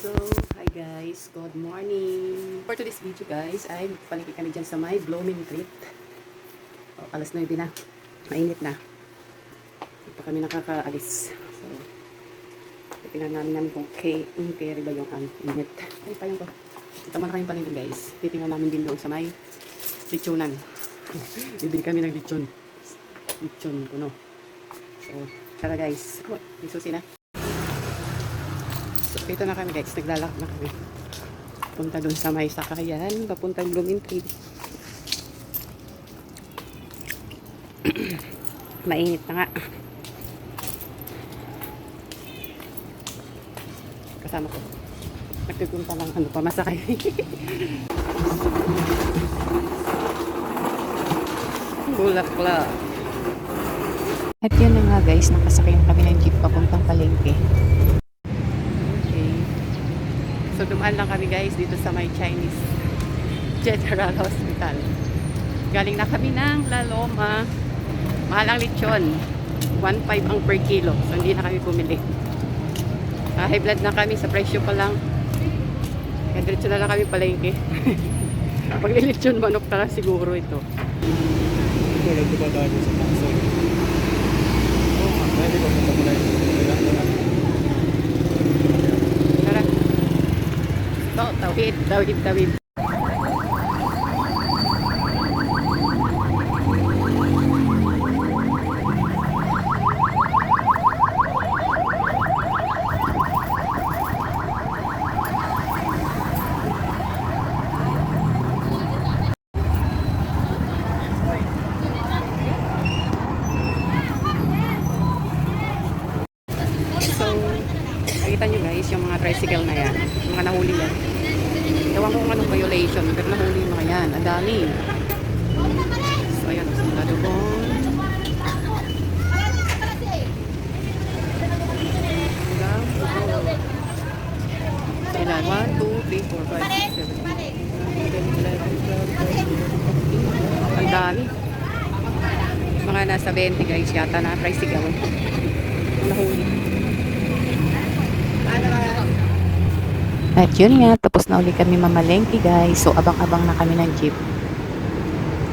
So, hi guys, good morning. For today's video guys, ay magpapaliki kami dyan sa may blooming treat. Alas 9 na, mainit na. Hindi pa kami nakakaalis. So, titingnan namin kung carry ba yung init. Ay, pa yung to. Tama na kayong palengke guys. Titingnan namin din doon sa may lechonan. Bibili kami ng lechon. Lechon kuno. So, tara guys. Oh, may susi na. So, dito na kami guys. Naglalak na kami. Punta dun sa may sakayan. Papunta yung blooming tree. Mainit na nga. Kasama ko. Nagtipunta lang ano pa masakay. Bulaklak. At yun na nga guys, nakasakay na kami ng jeep papuntang palengke. Okay. So dumaan lang kami guys dito sa may Chinese General Hospital. Galing na kami ng La Loma. Mahal ang lechon. 1.5 ang per kilo. So hindi na kami bumili. High blood na kami sa presyo pa lang. Kaya diretso na lang kami palengke. Paglilechon manok na siguro ito. Wala ito ba tayo sa Pangsay? Pwede ba punta mo na yun? Tara. So, tawid. So, nakita nyo guys, yung mga tricycle na yan, mga nahuli yan. Ewan ko kung anong violation, pero nahuli yung mga yan. Ang dami. So, ayan, sila doon. So, ilan? 1, 2, 3, 4, 5, 6, 7, 8, 9, 10, 11, 12, 13, 14, 15. Ang dami. Mga nasa 20 guys yata na tricycle. Nahuli. At yun nga, tapos na uli kami mamalengke guys. So abang-abang na kami ng jeep.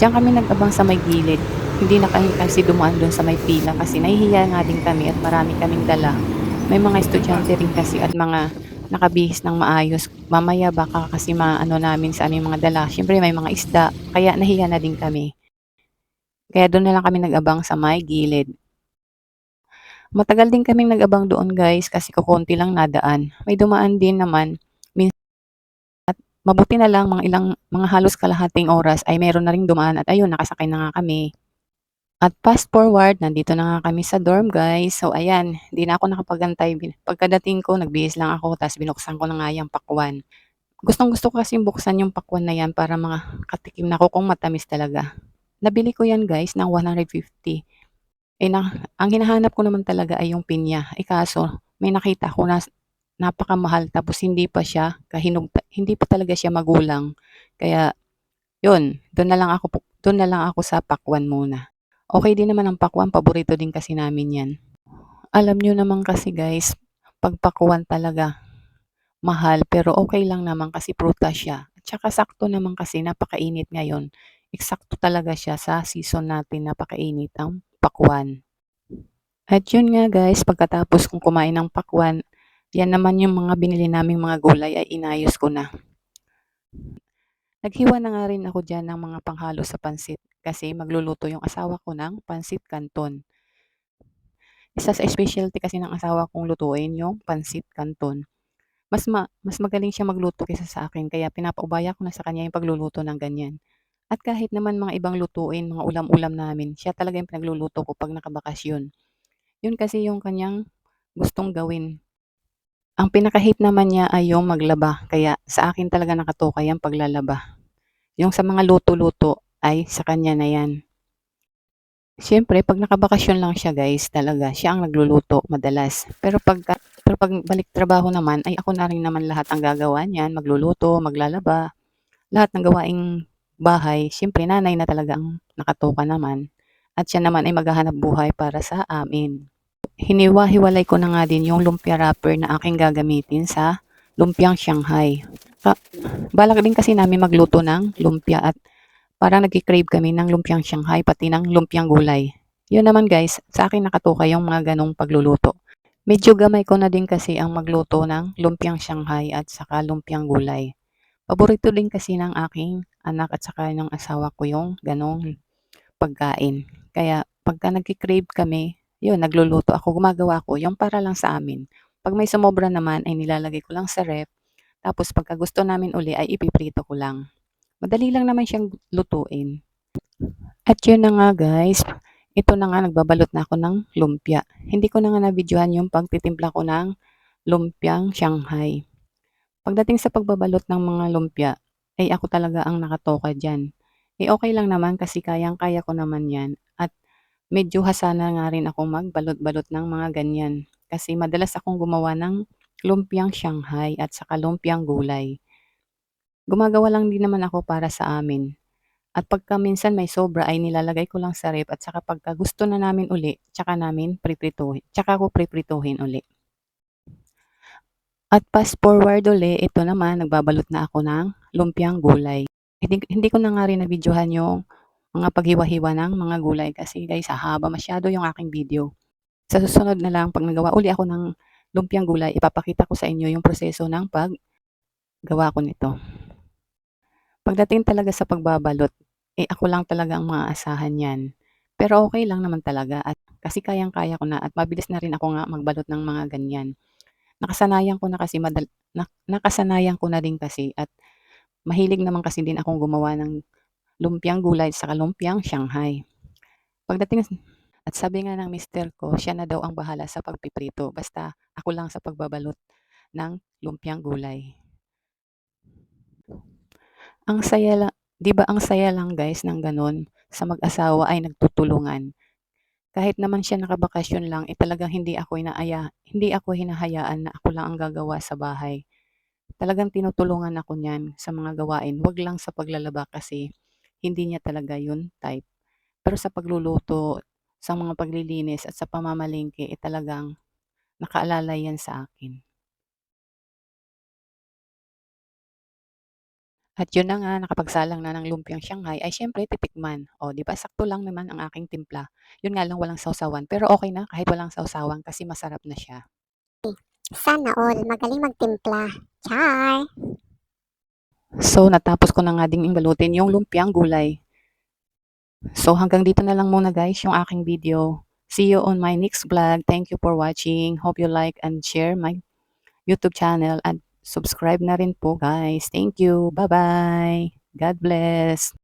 Diyan kami nag-abang sa may gilid. Hindi na kami kasi dumaan doon sa may pila kasi nahihiya nga din kami at marami kaming dala. May mga estudyante rin kasi at mga nakabihis ng maayos. Mamaya baka kasi maano namin sa aming mga dala. Siyempre may mga isda, kaya nahiya na din kami. Kaya doon na lang kami nag-abang sa may gilid. Matagal din kaming nag-abang doon guys kasi kukunti lang nadaan. May dumaan din naman. Mabuti na lang mga halos kalahating oras ay meron na ring dumaan at ayun nakasakay na nga kami. At fast forward, nandito na nga kami sa dorm guys. So ayan, hindi na ako nakapagantay. Pagkadating ko, nagbihis lang ako tapos binuksan ko na nga yung pakwan. Gustong gusto ko kasi buksan yung pakwan na yan para mga katikim na ako kung matamis talaga. Nabili ko yan guys ng 150. Ang hinahanap ko naman talaga ay yung pinya. Kaso, may nakita ko na napakamahal tapos hindi pa talaga siya magulang. Kaya, yun, doon na lang ako sa pakwan muna. Okay din naman ang pakwan, paborito din kasi namin yan. Alam nyo naman kasi guys, pag pakwan talaga, mahal pero okay lang naman kasi prutas siya. At saka sakto naman kasi napakainit ngayon. Eksakto talaga siya sa season natin napakainit ang pakwan. At yun nga guys, pagkatapos kong kumain ng pakwan, yan naman yung mga binili naming mga gulay ay inayos ko na. Naghiwa na nga rin ako dyan ng mga panghalo sa pansit kasi magluluto yung asawa ko ng pansit canton. Isa sa specialty kasi ng asawa kong lutuin yung pansit canton. Mas magaling siya magluto kaysa sa akin kaya pinapaubaya ko na sa kanya yung pagluluto ng ganyan. At kahit naman mga ibang lutuin, mga ulam-ulam namin, siya talaga yung pinagluluto ko pag nakabakasyon. Yun kasi yung kanyang gustong gawin. Ang pinaka-hate naman niya ay yung maglaba, kaya sa akin talaga nakatukoy ang paglalaba. Yung sa mga luto-luto ay sa kanya na yan. Siyempre, pag nakabakasyon lang siya guys, talaga siya ang nagluluto madalas. Pero pag balik trabaho naman, ay ako na rin naman lahat ang gagawa niyan, magluluto, maglalaba, lahat ng gawaing bahay. Siyempre, nanay na talaga ang nakatoka naman. At siya naman ay maghahanap buhay para sa amin. Hiniwa-hiwalay ko na nga din yung lumpia wrapper na aking gagamitin sa lumpiang Shanghai. Ka balak din kasi namin magluto ng lumpia at parang nagki-crave kami ng lumpiang Shanghai pati ng lumpiang gulay. Yun naman guys, sa akin nakatuka yung mga ganong pagluluto. Medyo gamay ko na din kasi ang magluto ng lumpiang Shanghai at saka lumpiang gulay. Paborito din kasi ng aking anak at saka ng asawa ko yung ganong pagkain. Kaya pagka nagki-crave kami, yun nagluluto ako, gumagawa ko yung para lang sa amin. Pag may sumobra naman ay nilalagay ko lang sa ref, tapos pagka gusto namin uli ay ipiprito ko lang. Madali lang naman siyang lutuin. At yun na nga guys, ito na nga nagbabalot na ako ng lumpia. Hindi ko na nga na-videohan yung pagtitimpla ko ng lumpiang Shanghai. Pagdating sa pagbabalot ng mga lumpia, ay ako talaga ang nakatoka dyan. Eh okay lang naman kasi kayang-kaya ko naman yan at medyo hasana nga rin akong magbalot-balot ng mga ganyan. Kasi madalas akong gumawa ng lumpiang Shanghai at saka lumpiang gulay. Gumagawa lang din naman ako para sa amin. At pagka minsan may sobra ay nilalagay ko lang sa ref at saka pagka gusto na namin uli, tsaka namin priprituhin. Tsaka ko priprituhin uli. At fast forward uli, ito naman nagbabalot na ako ng lumpiang gulay. Hindi ko na nga rin na-videohan yung mga paghiwa-hiwa ng mga gulay kasi guys, hahaba masyado yung aking video. Sa susunod na lang, pag nagawa uli ako ng lumpiang gulay, ipapakita ko sa inyo yung proseso ng paggawa ko nito. Pagdating talaga sa pagbabalot, eh ako lang talaga ang maaasahan yan. Pero okay lang naman talaga at kasi kayang-kaya ko na at mabilis na rin ako nga magbalot ng mga ganyan. Nakasanayan ko na kasi nakasanayan ko na din kasi at mahilig naman kasi din akong gumawa ng lumpiang gulay sa lumpiang Shanghai. Pagdating at sabi nga ng mister ko, siya na daw ang bahala sa pagpiprito basta ako lang sa pagbabalot ng lumpiang gulay. Ang saya lang, 'di ba ang saya lang guys ng gano'n, sa mag-asawa ay nagtutulungan. Kahit naman siya nakabakasyon lang, eh talagang hindi ako hinahayaan na ako lang ang gagawa sa bahay. Talagang tinutulungan ako niyan sa mga gawain, 'wag lang sa paglalaba kasi hindi niya talaga 'yun type. Pero sa pagluluto, sa mga paglilinis at sa pamamalengke, eh talagang nakaalalay 'yan sa akin. At yun na nga, nakapagsalang na ng lumpiang Shanghai ay siyempre titikman. O, 'di ba sakto lang naman ang aking timpla. Yun nga lang walang sawsawan, pero okay na kahit walang sawsawan kasi masarap na siya. Sana all magaling magtimpla. Char! So, natapos ko na nga ding balutin yung lumpiang gulay. So, hanggang dito na lang muna guys yung aking video. See you on my next vlog. Thank you for watching. Hope you like and share my YouTube channel and subscribe na rin po guys. Thank you. Bye-bye. God bless.